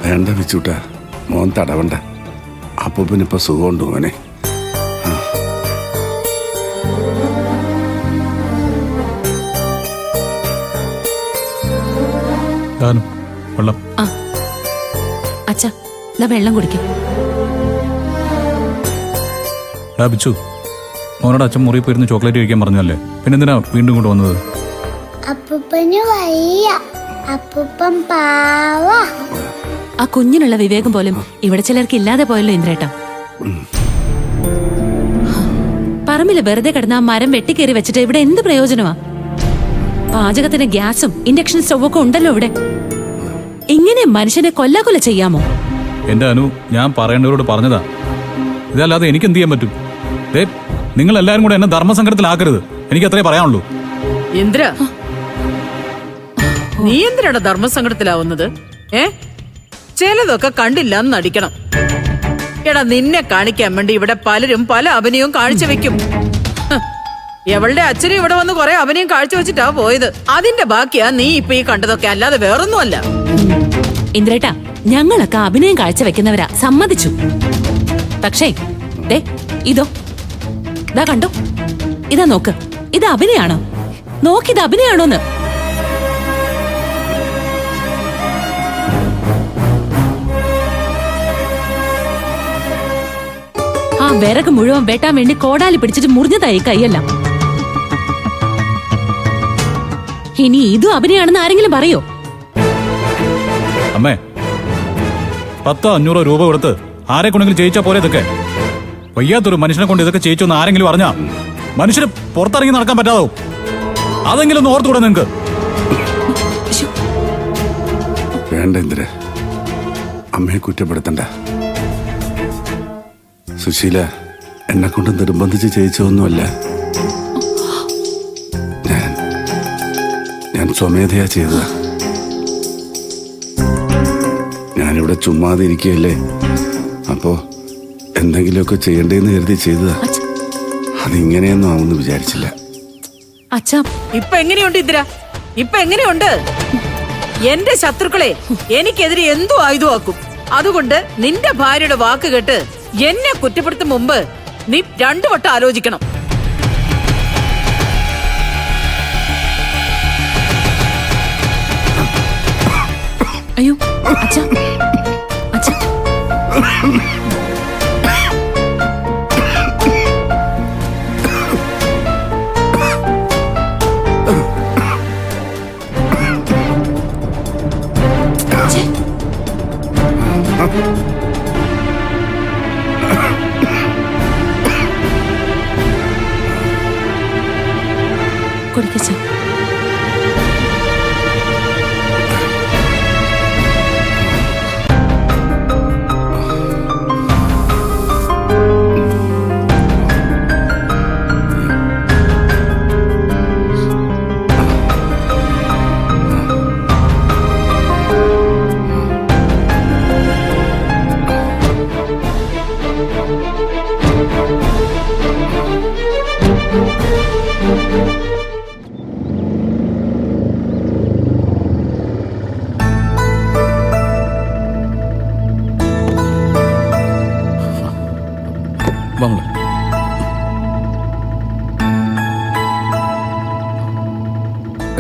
വേണ്ട വെച്ചൂട്ടാ, മോൻ തടവണ്ട. അപ്പൂപ്പനിപ്പോ സുഖമുണ്ട് മോനെ. വെള്ളം അച്ഛാ, വെള്ളം കുടിക്കും. ബിച്ചു, മോനോട് അച്ഛൻ മുറി പോയിരുന്ന് ചോക്ലേറ്റ് കഴിക്കാൻ പറഞ്ഞല്ലേ, പിന്നെന്തിനാ വീണ്ടും കൊണ്ട് വന്നത്? അപ്പൂപ്പന് വയ്യ, അപ്പൂപ്പൻ പാവ. ആ കുഞ്ഞിനുള്ള വിവേകം പോലും ഇവിടെ ചിലർക്ക് ഇല്ലാതെ പോയല്ലോ ഇന്ദ്രേട്ടാ. പറമ്പില് വെറുതെ കിടന്ന ആ മരം വെട്ടിക്കേറി വെച്ചിട്ട് ഇവിടെ എന്ത് പ്രയോജനമാ? പാചകത്തിന് ഗ്യാസും ഇൻഡക്ഷൻ സ്റ്റൗവൊക്കെ ഉണ്ടല്ലോ ഇവിടെ. ഇങ്ങനെ മനുഷ്യനെ കൊല്ലാകൊല്ല ചെയ്യാമോ? എന്റെ അനു, ഞാൻ പറയേണ്ടവരോട് പറഞ്ഞതാ. ഇതല്ലാതെ എനിക്ക് എന്ത് ചെയ്യാൻ പറ്റും? നിങ്ങൾ എല്ലാരും കൂടെ എന്നെ ധർമ്മസങ്കടത്തിലാക്കരുത്, എനിക്ക് അത്രേ പറയാനുള്ളൂ. ഇന്ദ്ര, നീ എന്തിനാണ് ധർമ്മസങ്കടത്തിലാവുന്നത്? ചിലതൊക്കെ കണ്ടില്ലെന്ന് നടിക്കണം. എടാ, നിന്നെ കാണിക്കാൻ വേണ്ടി ഇവിടെ പലരും പല അഭിനയവും കാഴ്ച വെക്കും. എവളുടെ അച്ഛനും ഇവിടെ വന്ന് കുറെ അഭിനയം കാഴ്ചവെച്ചിട്ടാ പോയത്. അതിന്റെ ബാക്കിയാ നീ ഇപ്പൊ ഈ കണ്ടതൊക്കെ, അല്ലാതെ വേറൊന്നുമല്ല. ഇന്ദ്രേട്ടാ, ഞങ്ങളൊക്കെ അഭിനയം കാഴ്ചവെക്കുന്നവരാ, സമ്മതിച്ചു. പക്ഷേ ഇതോ, ഇതാ കണ്ടോ, ഇതാ നോക്ക്, ഇത് അഭിനയാണോ? നോക്കിത് അഭിനയാണോന്ന്. ആ വിറക് മുഴുവൻ വെട്ടാൻ വേണ്ടി കോടാലി പിടിച്ചിട്ട് മുറിഞ്ഞതായി കൈയല്ല. ഇനി ഇതും അഭിനയാണെന്ന് ആരെങ്കിലും പറയോ? അമ്മേ, 100-500 രൂപ കൊടുത്ത് ആരെ കൊണ്ടെങ്കിലും ചെയ്യിച്ചാ പോലെ ഇതൊക്കെ? വയ്യാത്തൊരു മനുഷ്യനെ കൊണ്ട് ഇതൊക്കെ ചെയ്യിച്ചൊന്ന് ആരെങ്കിലും അറിഞ്ഞാ മനുഷ്യന് പുറത്തിറങ്ങി നടക്കാൻ പറ്റാതോ? അതെങ്കിലും ഒന്ന് ഓർത്തുകൂടെ നിങ്ങക്ക്? വേണ്ട ഇന്ദ്ര, അമ്മയെ കുറ്റപ്പെടുത്തണ്ട. സുശീല എന്നെ കൊണ്ട് നിർബന്ധിച്ച് ചെയ്യിച്ചതൊന്നുമല്ല. ഞാൻ സ്വമേധയാ ചെയ്തതാ. ഞാനിവിടെ ചുമ്മാതെ ഇരിക്കുകയല്ലേ, അപ്പോ എന്തെങ്കിലുമൊക്കെ ചെയ്യണ്ടേന്ന് കരുതി ചെയ്തതാ. അതിങ്ങനെയൊന്നും ആവുമെന്ന് വിചാരിച്ചില്ല. അച്ഛാ, ഇപ്പൊ എങ്ങനെയുണ്ട് ഇന്ദ്ര? ഇപ്പൊ എങ്ങനെയുണ്ട്? എന്റെ ശത്രുക്കളെ എനിക്കെതിരെ എന്തു ആയുധമാക്കും. അതുകൊണ്ട് നിന്റെ ഭാര്യയുടെ വാക്ക് കേട്ട് എന്നെ കുറ്റപ്പെടുത്തും മുമ്പ് നീ 2 വട്ടം ആലോചിക്കണം. അയ്യോ അച്ഛാ, അച്ഛാ, കുടിക്കച്ച.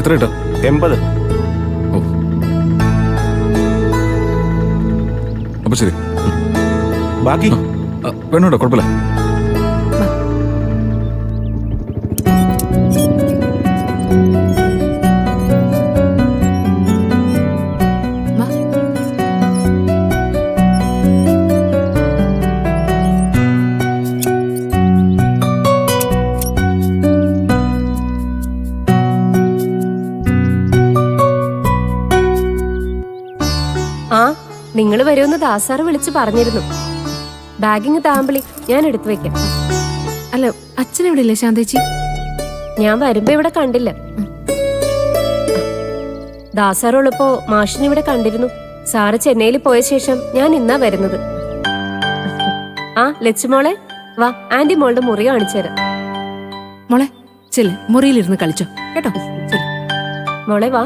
എത്ര കിട്ടും? 80. ഓ, അപ്പൊ ശരി. ബാക്കി വേണോട്ടോ, കുഴപ്പമില്ല. നിങ്ങൾ വരുമെന്ന് ദാസാറ് വിളിച്ച് പറഞ്ഞിരുന്നു. ബാഗിങ് താമ്പിളി ഞാൻ എടുത്തു വെക്കാം. അല്ല, അച്ഛനെവിടെ ഇല്ലേ ശാന്തേച്ചി? ഞാൻ വരുമ്പോ ഇവിടെ കണ്ടില്ല. ദാസാറുള്ളപ്പോ മാഷിനെ ഇവിടെ കണ്ടിരുന്നു. സാറ് ചെന്നൈയിൽ പോയ ശേഷം ഞാൻ ഇന്നാ വരുന്നത്. ആ ലച്ചുമോളെ വാ, ആന്റി മോളുടെ മുറി കാണിച്ചു തരാം. മോളെ ചെല്ല്, മുറിയിലിരുന്ന് കളിച്ചോ കേട്ടോ. മോളെ വാ.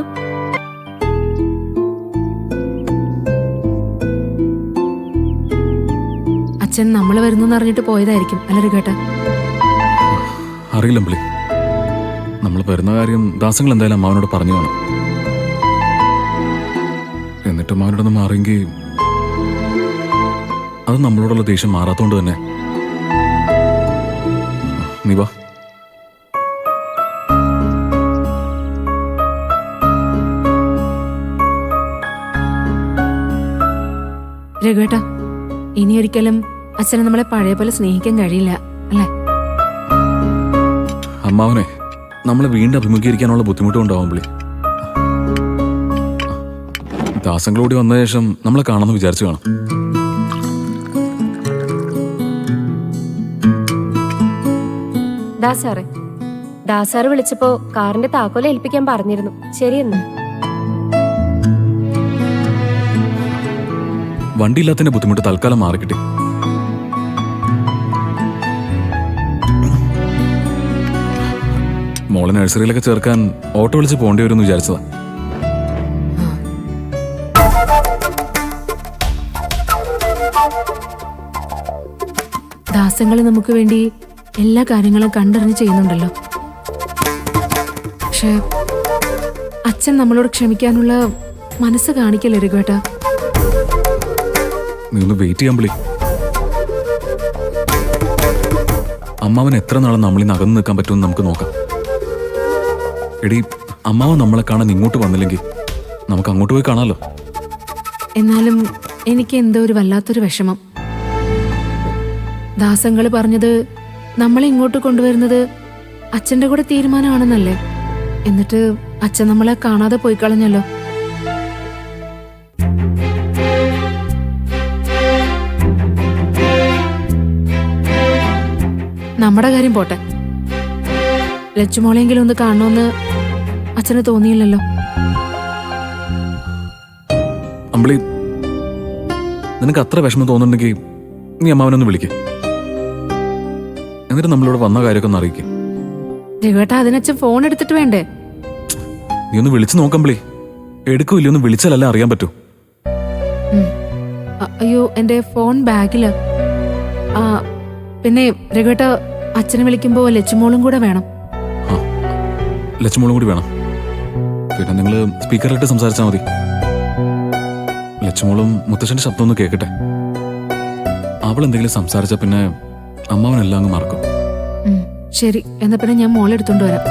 അച്ഛൻ നമ്മൾ വരുന്നു അറിഞ്ഞിട്ട് പോയതായിരിക്കും അല്ല രഘുവേട്ടാ? അറിയില്ല അമ്പിളി. നമ്മൾ വരുന്ന കാര്യം ദാസങ്ങൾ എന്തായാലും അമ്മാവനോട് പറഞ്ഞു കാണും. എന്നിട്ട് അമ്മാവനോടൊന്ന് മാറിയെങ്കിൽ അത് നമ്മളോടുള്ള ദേഷ്യം മാറാത്തോണ്ട് തന്നെ. നീ വാ. രഘുവേട്ടാ, ഇനി ഒരിക്കലും അച്ഛനെ നമ്മളെ പഴയ പോലെ സ്നേഹിക്കാൻ കഴിയില്ല അല്ലേ? അമ്മാവനെ നമ്മളെ വീണ്ടും അഭിമുഖീകരിക്കാനുള്ള ബുദ്ധിമുട്ടുണ്ടാവും അമ്പിളി. ദാസങ്ങളോടി വന്ന ശേഷം നമ്മളെ കാണാമെന്ന് വിചാരിച്ചു കാണും. ദാസാറ് വിളിച്ചപ്പോ കാറിന്റെ താക്കോല ഏൽപ്പിക്കാൻ പറഞ്ഞിരുന്നു. ശരിയെന്ന്. വണ്ടിയില്ലാത്തതിന്റെ ബുദ്ധിമുട്ട് തൽക്കാലം മാറിക്കിട്ടി. മോളെ നഴ്സറിയിലൊക്കെ ചേർക്കാൻ ഓട്ടോ വിളിച്ച് പോകേണ്ടി വരുമെന്ന് വിചാരിച്ചതാ. ദാസങ്ങള് നമുക്ക് വേണ്ടി എല്ലാ കാര്യങ്ങളും കണ്ടറിഞ്ഞ് ചെയ്യുന്നുണ്ടല്ലോ. പക്ഷെ അച്ഛൻ നമ്മളോട് ക്ഷമിക്കാനുള്ള മനസ്സ് കാണിക്കല്ലേ രഘുവേട്ടാ? നീ ഒന്ന് വെയിറ്റ് ചെയ്യാൻ വിളി. അമ്മാവൻ എത്ര നാളെ നമ്മളിന്ന് അകന്നു നിൽക്കാൻ പറ്റുമെന്ന് നമുക്ക് നോക്കാം. എടി, അമ്മാവൻ നമ്മളെ കാണാൻ ഇങ്ങോട്ട് വന്നില്ലെങ്കിൽ നമുക്ക് അങ്ങോട്ട് പോയി കാണാമല്ലോ. എന്നാലും എനിക്ക് എന്തോ ഒരു വല്ലാത്തൊരു വിഷമം. ദാസങ്ങള് പറഞ്ഞത് നമ്മളെ ഇങ്ങോട്ട് കൊണ്ടുവരുന്നത് അച്ഛന്റെ കൂടെ തീരുമാനമാണെന്നല്ലേ? എന്നിട്ട് അച്ഛൻ നമ്മളെ കാണാതെ പോയി കളഞ്ഞല്ലോ. നമ്മുടെ കാര്യം പോട്ടെ, ലച്ചുമോളെങ്കിലും ഒന്ന് കാണണമെന്ന് അച്ഛന് തോന്നിയില്ലല്ലോ. അമ്പിളി, നിനക്ക് അത്ര വിഷമം തോന്നുന്നുണ്ടെങ്കിൽ നീ അമ്മാവനൊന്ന് വിളിക്ക്. എന്നിട്ട് നമ്മളിവിടെ വന്ന കാര്യമൊക്കെ ഒന്ന് അറിയിക്കും. രഘുവേട്ടാ, അതിനച്ഛൻ ഫോൺ എടുത്തിട്ട് വേണ്ടേ? നീ ഒന്ന് വിളിച്ചു നോക്കമ്പിളി. എടുക്കൂല്ല, ഒന്ന് വിളിച്ചാലല്ലേ അറിയാൻ പറ്റൂ. അയ്യോ, എന്റെ ഫോൺ ബാഗില്. പിന്നെ രഘുവേട്ട, അച്ഛനെ വിളിക്കുമ്പോ ലച്ചുമോളും കൂടെ വേണം. ലച്ചുമോളും കൂടി വേണം. പിന്നെ നിങ്ങൾ സ്പീക്കറിലിട്ട് സംസാരിച്ചാൽ മതി. ലച്ചുമോളും മുത്തശ്ശന്റെ ശബ്ദം ഒന്ന് കേൾക്കട്ടെ. അവൾ എന്തെങ്കിലും സംസാരിച്ച പിന്നെ അമ്മാവനെല്ലാം അങ്ങ് മറക്കും. ശരി, എന്നാ പിന്നെ ഞാൻ മോളെടുത്തോണ്ട് വരാം.